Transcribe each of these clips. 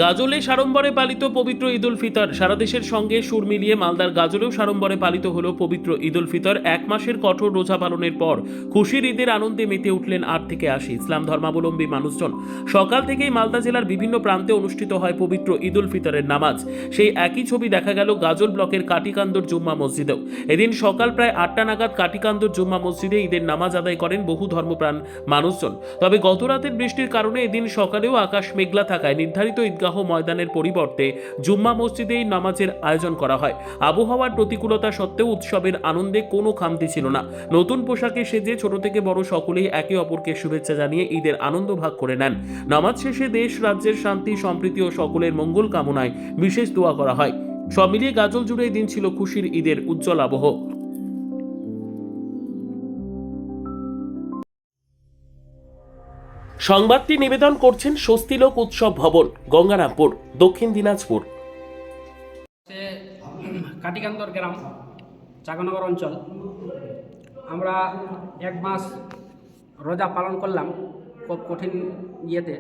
গাজলে সাড়ম্বরে পালিত পবিত্র ঈদ উল ফিতর। সারা দেশের সঙ্গে সুর মিলিয়ে মালদার গাজলেও সাড়ম্বরে পালিত হলো পবিত্র ঈদ উল ফিতর। এক মাসের কঠোর রোজা পালনের পর খুশির ঈদের আনন্দে মেতে উঠলেন 8 থেকে 80 ইসলাম ধর্মাবলম্বী মানুষজন। সকাল থেকেই মালদা জেলার বিভিন্ন প্রান্তে অনুষ্ঠিত হয় পবিত্র ঈদ উল ফিতরের নামাজ। সেই একই ছবি দেখা গেল গাজল ব্লকের কাটিকান্দর জুম্মা মসজিদেও। এদিন সকাল প্রায় 8টা নাগাদ কাটিকান্দর জুম্মা মসজিদে ঈদের নামাজ আদায় করেন বহু ধর্মপ্রাণ মানুষজন। তবে গত রাতের বৃষ্টির কারণে এদিন সকালেও আকাশ মেঘলা থাকায় নির্ধারিত ঈদগাহ ময়দানের পরিবর্তে জুম্মা মসজিদেই নামাজের আয়োজন করা হয়। আবহাওয়ার প্রতিকূলতা সত্ত্বেও উৎসবের আনন্দে কোনো খামতি ছিল না। নতুন পোশাকে সেজে ছোট থেকে বড় সকলেই একে অপরকে শুভেচ্ছা জানিয়ে ঈদের আনন্দ ভাগ করে নেন। নামাজ শেষে দেশ রাজ্যের শান্তি সম্প্রীতি ও সকলের মঙ্গল কামনায় বিশেষ দোয়া করা হয়। সব মিলিয়ে গাজল জুড়ে এই দিন ছিল খুশির ঈদের উজ্জ্বল আবহ। সংবাদটি নিবেদন করছেন স্বস্তিলোক উৎসব ভবন, গঙ্গারামপুর, দক্ষিণ দিনাজপুর। কাটিকান্দর গ্রাম, চাকনগর অঞ্চল। আমরা এক মাস রোজা পালন করলাম খুব কঠিন ইয়েতে।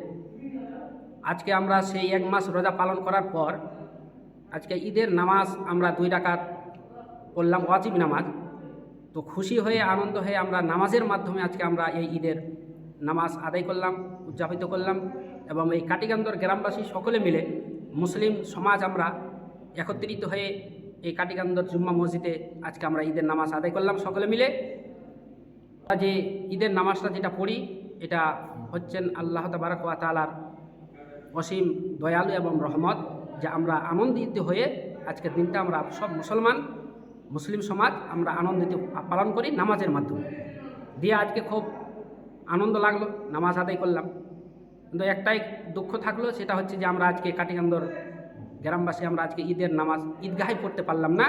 আজকে আমরা সেই এক মাস রোজা পালন করার পর আজকে ঈদের নামাজ আমরা 2 রাকাত পড়লাম, ওয়াজিব নামাজ। তো খুশি হয়ে আনন্দ হয়ে আমরা নামাজের মাধ্যমে আজকে আমরা এই ঈদের নামাজ আদায় করলাম, উদযাপিত করলাম। এবং এই কাটিকান্দর গ্রামবাসী সকলে মিলে মুসলিম সমাজ আমরা একত্রিত হয়ে এই কাটিকান্দর জুম্মা মসজিদে আজকে আমরা ঈদের নামাজ আদায় করলাম সকলে মিলে। যে ঈদের নামাজটা যেটা পড়ি এটা হচ্ছেন আল্লাহ তাবারক ওয়া তাআলার অসীম দয়ালু এবং রহমত, যে আমরা আনন্দিত হয়ে আজকের দিনটা আমরা সব মুসলিম সমাজ আমরা আনন্দিত পালন করি নামাজের মাধ্যমে দিয়ে। আজকে খুব আনন্দ লাগলো, নামাজ আদায় করলাম। কিন্তু একটাই দুঃখ থাকলো, সেটা হচ্ছে যে আমরা আজকে কাটিকান্দর গ্রামবাসী আমরা আজকে ঈদের নামাজ ঈদগাহে পড়তে পারলাম না।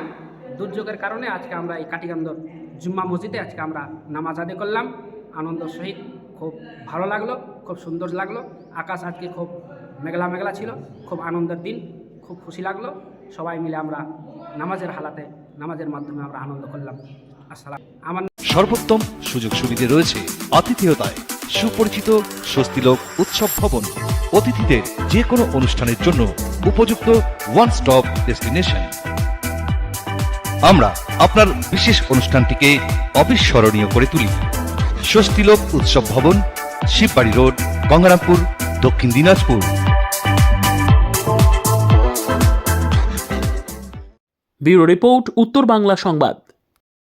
দুর্যোগের কারণে আজকে আমরা এই কাটিকান্দর জুম্মা মসজিদে আজকে আমরা নামাজ আদায় করলাম আনন্দ সহিত। খুব ভালো লাগলো, খুব সুন্দর লাগলো। আকাশ আজকে খুব মেঘলা মেঘলা ছিল, খুব আনন্দের দিন, খুব খুশি লাগলো। সবাই মিলে আমরা নামাজের মাধ্যমে আমরা আনন্দ করলাম। আসসালাম। আমার সর্বোত্তম সুযোগ সুবিধা রয়েছে আতিথেয়তায় সুপরিচিত স্বস্তিলোক উৎসব ভবন। অতিথিদের যে কোনো অনুষ্ঠানের জন্য উপযুক্ত ওয়ান স্টপ ডেস্টিনেশন। আমরা আপনার বিশেষ অনুষ্ঠানটিকে অবিস্মরণীয় করে তুলি। স্বস্তিলোক উৎসব ভবন, শিববাড়ি রোড, গঙ্গারামপুর, দক্ষিণ দিনাজপুর। ব্যুরো রিপোর্ট, উত্তর বাংলা সংবাদ।